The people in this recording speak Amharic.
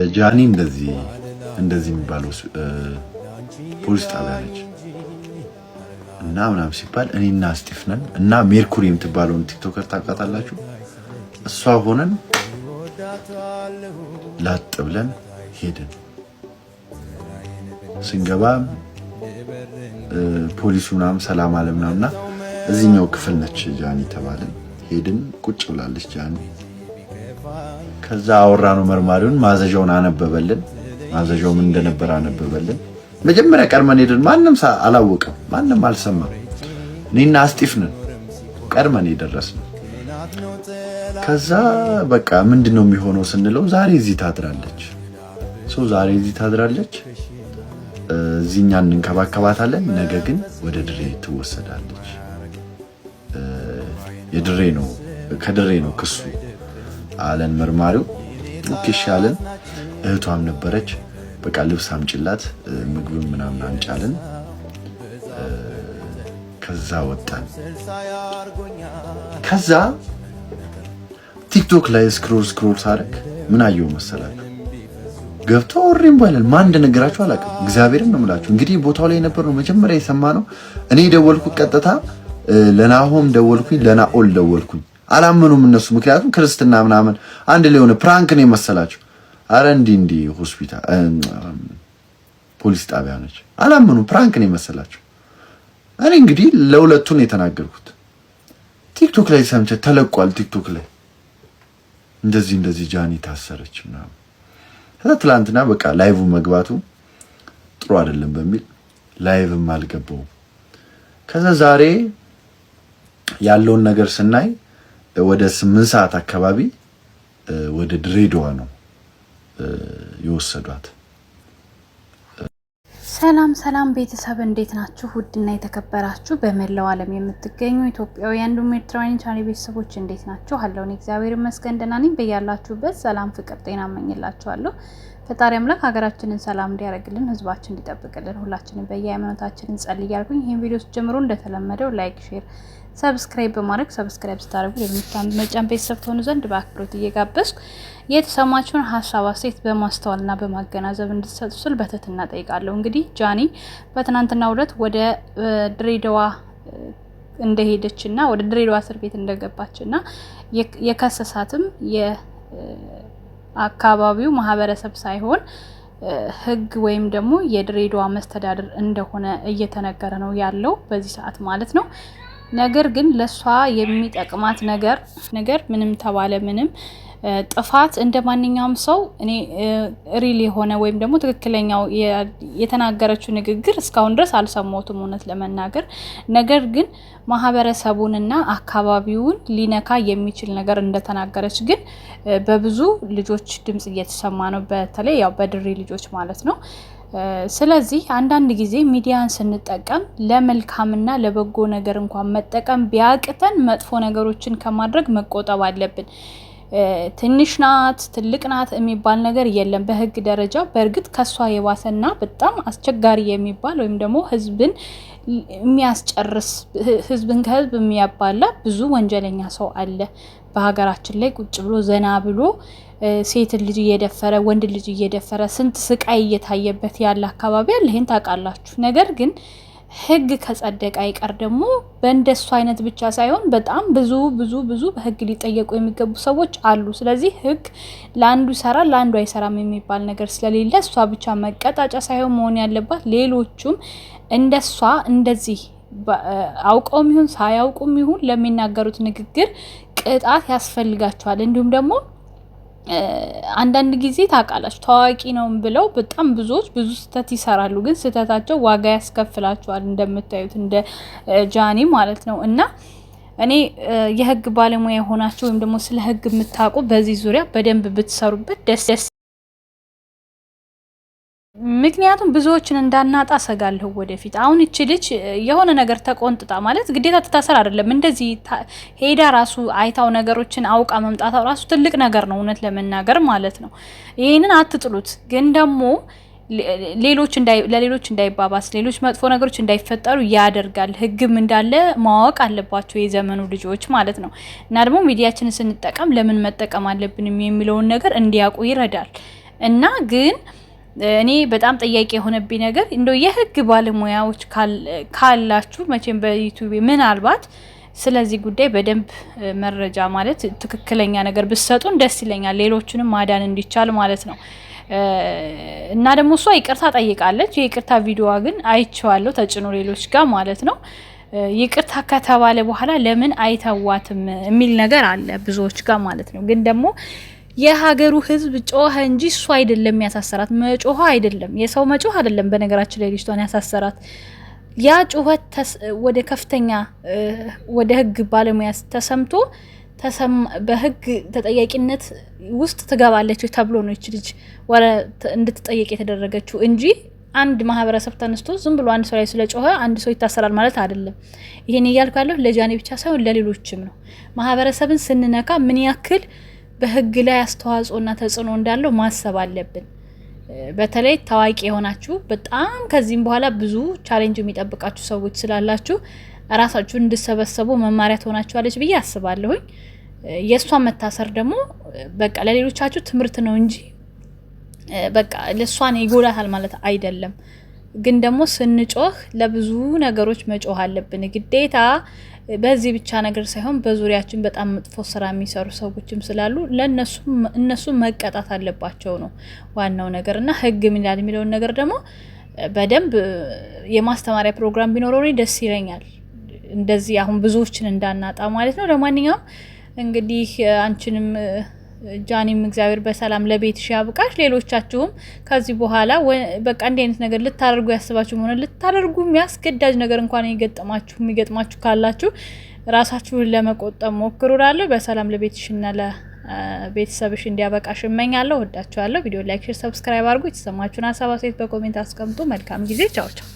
ጃኒ እንደዚህ የሚባለው ፖሊስ ጣቢያ ነች እና ምናምን ሲባል እኔና ስቲፍ ነን እና ሜርኩሪ የምትባለውን ቲክቶከር ታውቃታላችሁ? እሷ ሆነን ላጥ ብለን ሄድን። ስንገባ ፖሊሱ ምናምን ሰላም አለ ምናምንና እዚህኛው ክፍል ነች ጃኒ ተባልን። ሄድን። ቁጭ ብላለች ጃኒ። ከዛ አወራነው መርማሪውን። ማዘዣውን አነበበልን። ማዘዣው ምን እንደነበር አነበበልን። መጀመሪያ ቀድመን ሄድን። ማንም አላወቀም፣ ማንም አልሰማም። እኔና ስቲፍ ነን ቀድመን የደረስነው። ከዛ በቃ ምንድነው የሚሆነው ስንለው ዛሬ እዚህ ታድራለች፣ ዛሬ እዚህ ታድራለች፣ እዚህኛ እንከባከባታለን፣ ነገ ግን ወደ ድሬ ትወሰዳለች። የድሬ ነው ከድሬ ነው ክሱ አለን መርማሪው። ኦኬሽ አለን። እህቷም ነበረች። በቃ ልብስ አምጪላት ምግብ ምናምን አንጫለን። ከዛ ወጣን። ከዛ ቲክቶክ ላይ ስክሮል ሳረግ ምን አየው መሰላችሁ? ገብቶ ወሬም ባይለን ማን እንደነገራችሁ አላውቅም። እግዚአብሔርን ነው የምላችሁ። እንግዲህ ቦታው ላይ የነበረው መጀመሪያ የሰማነው እኔ ደወልኩት ቀጥታ ለናሆም ደወልኩኝ፣ ለናኦል ደወልኩኝ። አላመኑም እነሱ። ምክንያቱም ክርስትና ምናምን አንድ ላይ ሆነ ፕራንክ ነው የመሰላቸው። አረ እንዲ ሆስፒታል ፖሊስ ጣቢያ ነች። አላመኑም። ፕራንክ ነው የመሰላቸው። እኔ እንግዲህ ለሁለቱን የተናገርኩት ቲክቶክ ላይ ሰምቼ ተለቋል። ቲክቶክ ላይ እንደዚህ ጃኒ ታሰረች ምናምን። ትላንትና በቃ ላይቭ መግባቱ ጥሩ አይደለም በሚል ላይቭም አልገባውም። ከዛ ዛሬ ያለውን ነገር ስናይ ወደ 8 ሰዓት አካባቢ ወደ ድሬዳዋ ነው የወሰዷት። ሰላም ቤተሰብ እንዴት ናችሁ? ውድና የተከበራችሁ በመላው ዓለም የምትገኙ ኢትዮጵያውያን እንዲሁም ኤርትራውያን ቻናል ቤተሰቦች እንዴት ናችሁ? አለውን እግዚአብሔር ይመስገን ደህና ነኝ። በያላችሁበት ሰላም፣ ፍቅር፣ ጤና እመኝላችኋለሁ። ፈጣሪ አምላክ ሀገራችንን ሰላም እንዲያደርግልን፣ ህዝባችን እንዲጠብቅልን ሁላችንም በየሃይማኖታችን እንጸልይ እያልኩኝ ይሄን ቪዲዮ ጀምሮ እንደተለመደው ላይክ፣ ሼር፣ ሰብስክራይብ በማድረግ ሰብስክራይብ ስታደርጉ ለምታመጫን ቤተሰብ ትሆኑ ዘንድ በአክብሮት እየጋበዝኩ የተሰማችሁን ሀሳብ አስተያየት በማስተዋልና በማገናዘብ እንድትሰጡ ስል በትህትና ጠይቃለሁ። እንግዲህ ጃኒ በትናንትናው ዕለት ወደ ድሬዳዋ እንደሄደችና ወደ ድሬዳዋ እስር ቤት እንደገባችና የከሰሳትም የአካባቢው ማህበረሰብ ሳይሆን ህግ ወይም ደግሞ የድሬዳዋ መስተዳድር እንደሆነ እየተነገረ ነው ያለው በዚህ ሰዓት ማለት ነው። ነገር ግን ለሷ የሚጠቅማት ነገር ምንም ተባለ ምንም ጥፋት እንደማንኛውም ሰው እኔ ሪል የሆነ ወይም ደግሞ ትክክለኛው የተናገረችው ንግግር እስካሁን ድረስ አልሰማሁትም እውነት ለመናገር። ነገር ግን ማህበረሰቡንና አካባቢውን ሊነካ የሚችል ነገር እንደተናገረች ግን በብዙ ልጆች ድምጽ እየተሰማ ነው፣ በተለይ ያው በድሬ ልጆች ማለት ነው። ስለዚህ አንዳንድ ጊዜ ሚዲያን ስንጠቀም ለመልካምና ለበጎ ነገር እንኳን መጠቀም ቢያቅተን መጥፎ ነገሮችን ከማድረግ መቆጠብ አለብን። ትንሽ ናት ትልቅ ናት የሚባል ነገር የለም በህግ ደረጃ። በእርግጥ ከሷ የባሰና በጣም አስቸጋሪ የሚባል ወይም ደግሞ ህዝብን የሚያስጨርስ ህዝብን ከህዝብ የሚያባላ ብዙ ወንጀለኛ ሰው አለ በሀገራችን ላይ ቁጭ ብሎ ዘና ብሎ ሴት ልጅ እየደፈረ ወንድ ልጅ እየደፈረ ስንት ስቃይ እየታየበት ያለ አካባቢ አለ። ይሄን ታውቃላችሁ። ነገር ግን ህግ ከጸደቀ አይቀር ደግሞ በእንደሱ አይነት ብቻ ሳይሆን በጣም ብዙ በህግ ሊጠየቁ የሚገቡ ሰዎች አሉ። ስለዚህ ህግ ለአንዱ ይሰራል ለአንዱ አይሰራም የሚባል ነገር ስለሌለ እሷ ብቻ መቀጣጫ ሳይሆን መሆን ያለባት ሌሎቹም እንደሷ እንደዚህ አውቀውም ይሁን ሳያውቁም ይሁን ለሚናገሩት ንግግር ቅጣት ያስፈልጋቸዋል። እንዲሁም ደግሞ አንዳንድ ጊዜ ታውቃላችሁ ታዋቂ ነው ብለው በጣም ብዙዎች ብዙ ስህተት ይሰራሉ፣ ግን ስህተታቸው ዋጋ ያስከፍላቸዋል እንደምታዩት እንደ ጃኒ ማለት ነው። እና እኔ የህግ ባለሙያ የሆናችሁ ወይም ደግሞ ስለ ህግ የምታውቁ በዚህ ዙሪያ በደንብ ብትሰሩበት ደስ ምክንያቱም ብዙዎችን እንዳናጣ ሰጋለሁ ወደፊት። አሁን እቺ ልጅ የሆነ ነገር ተቆንጥጣ ማለት ግዴታ ተታሰር አይደለም፣ እንደዚህ ሄዳ ራሱ አይታው ነገሮችን አውቃ መምጣታው ራሱ ትልቅ ነገር ነው እውነት ለመናገር ማለት ነው። ይሄንን አትጥሉት። ግን ደግሞ ለሌሎች እንዳይባባስ ሌሎች መጥፎ ነገሮች እንዳይፈጠሩ ያደርጋል። ህግም እንዳለ ማወቅ አለባቸው የዘመኑ ልጆች ማለት ነው። እና ደግሞ ሚዲያችንን ስንጠቀም ለምን መጠቀም አለብን የሚለውን ነገር እንዲያውቁ ይረዳል። እና ግን እኔ በጣም ጥያቄ የሆነብኝ ነገር እንደው የህግ ባለሙያዎች ካላችሁ መቼም በዩቲዩብ ምናልባት ስለዚህ ጉዳይ በደንብ መረጃ ማለት ትክክለኛ ነገር ብትሰጡን ደስ ይለኛል፣ ሌሎችንም ማዳን እንዲቻል ማለት ነው። እና ደግሞ እሷ ይቅርታ ጠይቃለች። የይቅርታ ቪዲዮዋ ግን አይቼዋለሁ ተጭኖ ሌሎች ጋር ማለት ነው። ይቅርታ ከተባለ በኋላ ለምን አይተዋትም የሚል ነገር አለ ብዙዎች ጋር ማለት ነው። ግን ደግሞ የሀገሩ ህዝብ ጮኸ እንጂ እሱ አይደለም ያሳሰራት። መጮህ አይደለም የሰው መጮህ አይደለም። በነገራችን ላይ ልጅቷን ያሳሰራት ያ ጩኸት ወደ ከፍተኛ ወደ ህግ ባለሙያ ተሰምቶ በህግ ተጠያቂነት ውስጥ ትገባለች ተብሎ ነው እቺ ልጅ እንድትጠየቅ የተደረገችው እንጂ አንድ ማህበረሰብ ተነስቶ ዝም ብሎ አንድ ሰው ላይ ስለጮኸ አንድ ሰው ይታሰራል ማለት አይደለም። ይሄን እያልካለሁ ለጃኔ ብቻ ሳይሆን ለሌሎችም ነው። ማህበረሰብን ስንነካ ምን ያክል በህግ ላይ አስተዋጽኦና ተጽዕኖ እንዳለው ማሰብ አለብን። በተለይ ታዋቂ የሆናችሁ በጣም ከዚህም በኋላ ብዙ ቻሌንጅ የሚጠብቃችሁ ሰዎች ስላላችሁ ራሳችሁን እንድሰበሰቡ መማሪያ ትሆናችኋለች ብዬ አስባለሁኝ። የእሷን መታሰር ደግሞ በቃ ለሌሎቻችሁ ትምህርት ነው እንጂ በቃ ለሷን ይጎዳታል ማለት አይደለም። ግን ደግሞ ስንጮህ ለብዙ ነገሮች መጮህ አለብን ግዴታ። በዚህ ብቻ ነገር ሳይሆን በዙሪያችን በጣም መጥፎ ስራ የሚሰሩ ሰዎችም ስላሉ እነሱ መቀጣት አለባቸው ነው ዋናው ነገርና ህግ ምን ይላል የሚለውን ነገር ደግሞ በደንብ የማስተማሪያ ፕሮግራም ቢኖረው ደስ ይለኛል። እንደዚህ አሁን ብዙዎችን እንዳናጣ ማለት ነው። ለማንኛውም እንግዲህ አንቺንም ጃኒም እግዚአብሔር በሰላም ለቤትሽ ያብቃሽ። ሌሎቻችሁም ከዚህ በኋላ በቃ እንደ አይነት ነገር ልታደርጉ ያስባችሁ ሆነ ልታደርጉ የሚያስገዳጅ ነገር እንኳን የሚገጥማችሁ ካላችሁ ራሳችሁን ለመቆጠብ ሞክሩ እላለሁ። በሰላም ለቤትሽና ለቤተሰብሽ እንዲያበቃሽ እመኛለሁ። ወዳችኋለሁ። ቪዲዮ ላይክ፣ ሼር፣ ሰብስክራይብ አድርጉ። የተሰማችሁን ሀሳብ አስተያየት በኮሜንት አስቀምጡ። መልካም ጊዜ። ቻው ቻው።